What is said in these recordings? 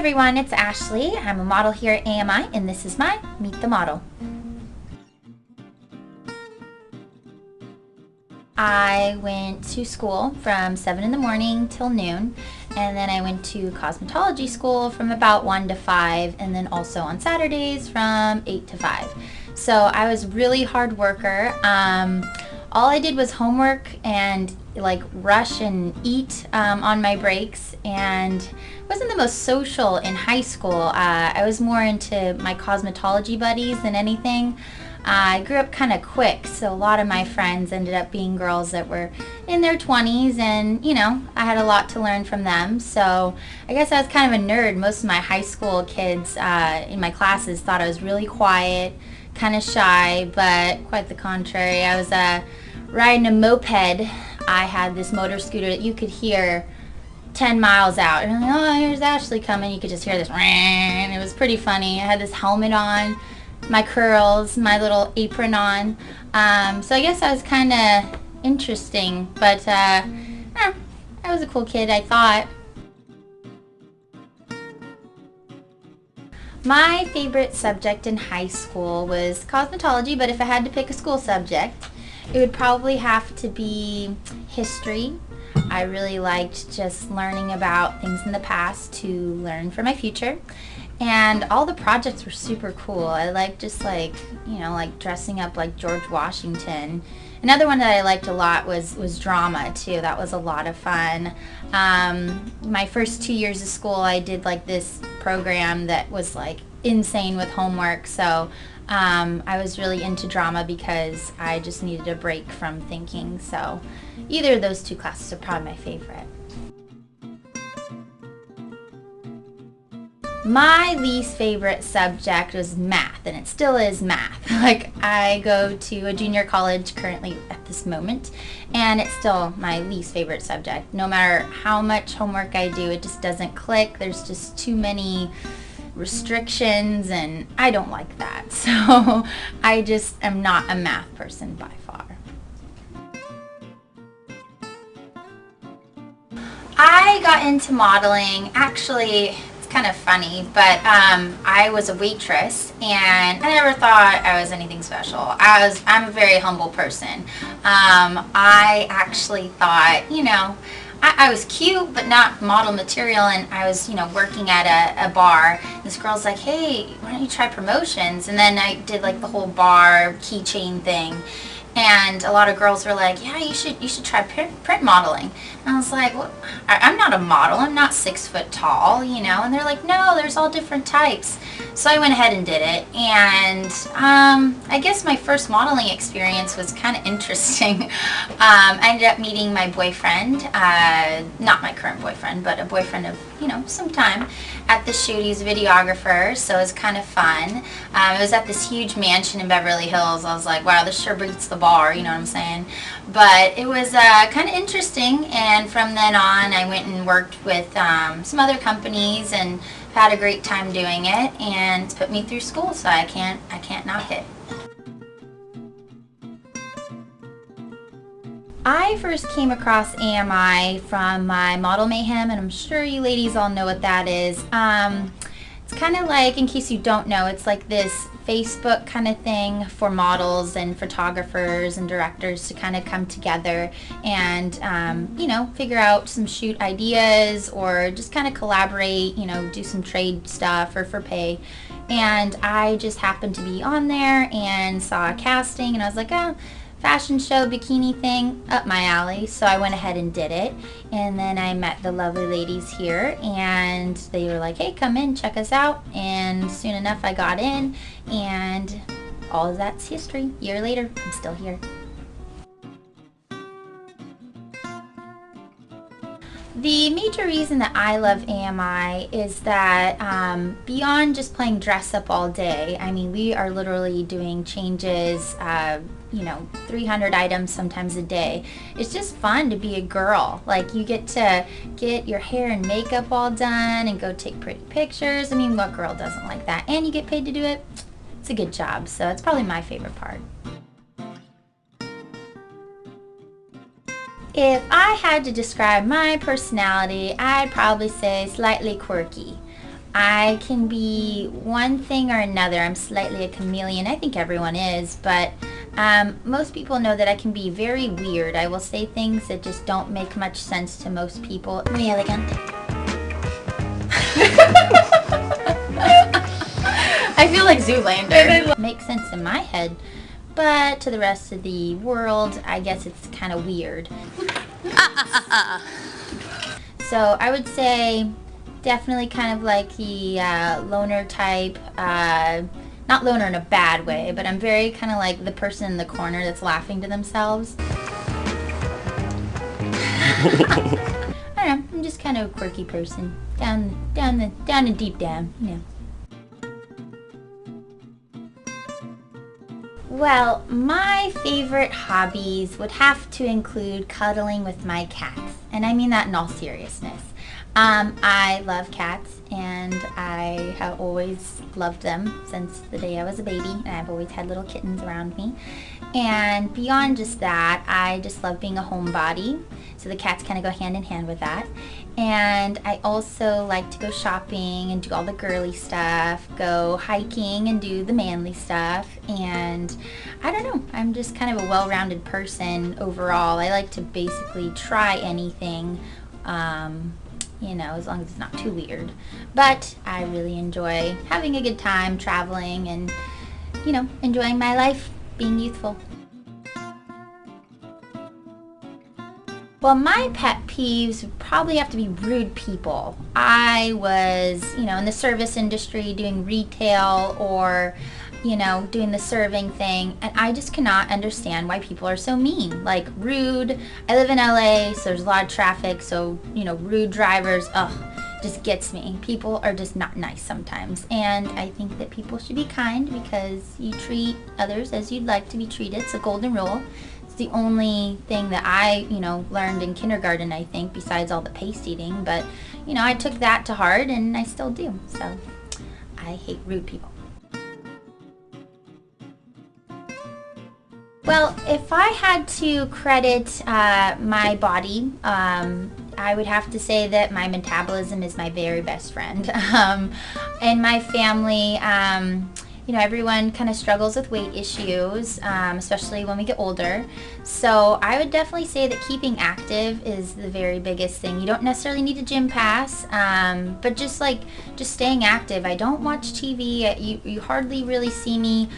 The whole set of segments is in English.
everyone, it's Ashleigh. I'm a model here at AMI, and this is my Meet the Model. I went to school from 7 in the morning till noon, and then I went to cosmetology school from about 1 to 5, and then also on Saturdays from 8 to 5. So I was a really hard worker. All I did was homework and like rush and eat on my breaks, and wasn't the most social in high school. I was more into my cosmetology buddies than anything. I grew up kind of quick, so a lot of my friends ended up being girls that were in their 20s, and you know, I had a lot to learn from them. So I guess I was kind of a nerd. Most of my high school kids in my classes thought I was really quiet, kind of shy, but quite the contrary. I was riding a moped. I had this motor scooter that you could hear 10 miles out. And I'm like, oh, here's Ashleigh coming. You could just hear this, and it was pretty funny. I had this helmet on, my curls, my little apron on. So I guess I was kind of interesting, but I was a cool kid, I thought. My favorite subject in high school was cosmetology, but if I had to pick a school subject, it would probably have to be history. I really liked just learning about things in the past to learn for my future. And all the projects were super cool. I liked just like dressing up like George Washington. Another one that I liked a lot was drama too. That was a lot of fun. My first 2 years of school, I did like this program that was like insane with homework. So I was really into drama because I just needed a break from thinking. So either of those two classes are probably my favorite. My least favorite subject was math, and it still is math. Like, I go to a junior college currently at this moment, and it's still my least favorite subject. No matter how much homework I do, it just doesn't click. There's just too many restrictions, and I don't like that. So I just am not a math person by far. I got into modeling, actually, kind of funny, but I was a waitress, and I never thought I was anything special. I'm a very humble person. I actually thought, I was cute, but not model material, and I was, working at a bar. This girl's like, hey, why don't you try promotions? And then I did like the whole bar keychain thing. And a lot of girls were like, yeah, you should try print modeling. And I was like, well, I'm not a model. I'm not 6 foot tall, And they're like, no, there's all different types. So I went ahead and did it. And I guess my first modeling experience was kind of interesting. I ended up meeting my boyfriend, not my current boyfriend, but a boyfriend of, some time at the shoot. He's a videographer, so it was kind of fun. It was at this huge mansion in Beverly Hills. I was like, wow, this sure beats the bar, you know what I'm saying? But it was kind of interesting, and from then on I went and worked with some other companies and had a great time doing it, and it's put me through school, so I can't knock it. I first came across AMI from my model Mayhem, and I'm sure you ladies all know what that is. It's kind of like, in case you don't know, it's like this Facebook kind of thing for models and photographers and directors to kind of come together and, figure out some shoot ideas or just kind of collaborate, do some trade stuff or for pay. And I just happened to be on there and saw a casting, and I was like, oh, fashion show bikini thing, up my alley. So I went ahead and did it, and then I met the lovely ladies here, and they were like, hey, come in, check us out. And soon enough I got in, and all of that's history. A year later, I'm still here. The major reason that I love AMI is that beyond just playing dress up all day, I mean, we are literally doing changes, 300 items sometimes a day. It's just fun to be a girl. Like, you get to get your hair and makeup all done and go take pretty pictures. I mean, what girl doesn't like that? And you get paid to do it. It's a good job, so it's probably my favorite part. If I had to describe my personality, I'd probably say slightly quirky. I can be one thing or another. I'm slightly a chameleon. I think everyone is, but most people know that I can be very weird. I will say things that just don't make much sense to most people. Muy elegant. I feel like Zoolander. Makes sense in my head, but to the rest of the world, I guess it's kind of weird. So I would say definitely kind of like the loner type. Not loner in a bad way, but I'm very kind of like the person in the corner that's laughing to themselves. I don't know, I'm just kind of a quirky person. Down and deep down, you know. Well, my favorite hobbies would have to include cuddling with my cats. And I mean that in all seriousness. I love cats, and I have always loved them since the day I was a baby, and I've always had little kittens around me. And beyond just that, I just love being a homebody, so the cats kind of go hand in hand with that. And I also like to go shopping and do all the girly stuff, go hiking and do the manly stuff, and I don't know, I'm just kind of a well-rounded person overall. I like to basically try anything, you know, as long as it's not too weird. But I really enjoy having a good time, traveling, and, you know, enjoying my life, being youthful. Well, my pet peeves would probably have to be rude people. I was, you know, in the service industry doing retail or, you know, doing the serving thing, and I just cannot understand why people are so mean. Like, rude. I live in LA, so there's a lot of traffic, so, you know, rude drivers, ugh, just gets me. People are just not nice sometimes, and I think that people should be kind because you treat others as you'd like to be treated. It's a golden rule. It's the only thing that I, you know, learned in kindergarten, I think, besides all the paste eating, but, you know, I took that to heart, and I still do, so I hate rude people. Well, if I had to credit my body, I would have to say that my metabolism is my very best friend. In my family, you know, everyone kind of struggles with weight issues, especially when we get older. So I would definitely say that keeping active is the very biggest thing. You don't necessarily need a gym pass, but just staying active. I don't watch TV. You hardly really see me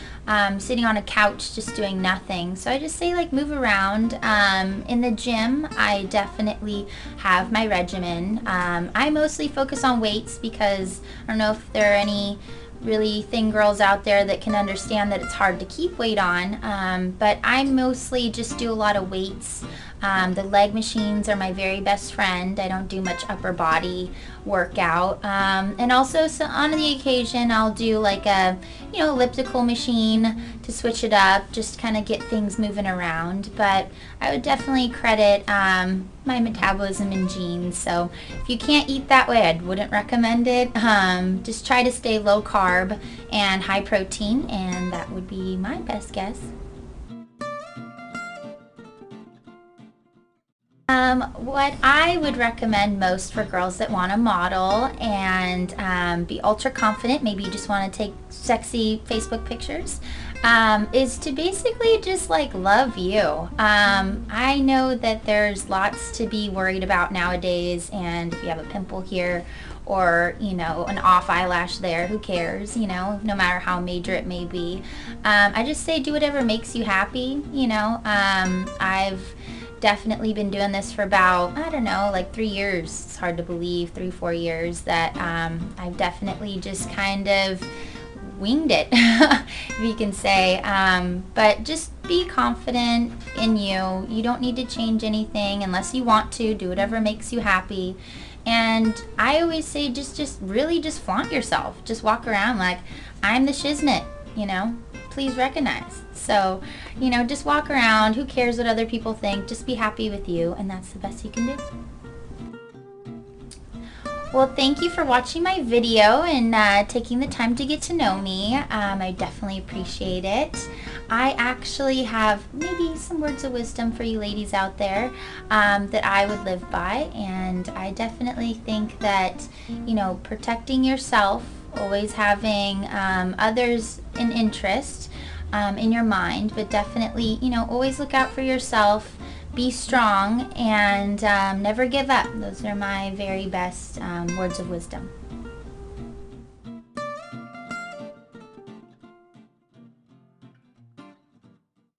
sitting on a couch just doing nothing. So I just say, like, move around. In the gym, I definitely have my regimen. I mostly focus on weights because I don't know if there are any really thin girls out there that can understand that it's hard to keep weight on, but I mostly just do a lot of weights. The leg machines are my very best friend. I don't do much upper body workout, and also, so on the occasion I'll do like a, you know, elliptical machine to switch it up, just kind of get things moving around. But I would definitely credit my metabolism and genes. So if you can't eat that way, I wouldn't recommend it. Just try to stay low carb and high protein, and that would be my best guess. What I would recommend most for girls that want to model and be ultra confident, maybe you just want to take sexy Facebook pictures, is to basically just like love you. I know that there's lots to be worried about nowadays, and if you have a pimple here or, you know, an off eyelash there, who cares, you know, no matter how major it may be. I just say do whatever makes you happy, you know. I've definitely been doing this for about, I don't know, like 3 years. It's hard to believe, 3-4 years that I've definitely just kind of winged it, if you can say. But just be confident in you. You don't need to change anything unless you want to. Do whatever makes you happy. And I always say just really just flaunt yourself. Just walk around like, I'm the shiznit, you know. Please recognize. So, you know, just walk around. Who cares what other people think? Just be happy with you, and that's the best you can do. Well, thank you for watching my video and taking the time to get to know me. I definitely appreciate it. I actually have maybe some words of wisdom for you ladies out there that I would live by, and I definitely think that, you know, protecting yourself, always having others in interest in your mind, but definitely, you know, always look out for yourself, be strong, and never give up. Those are my very best words of wisdom.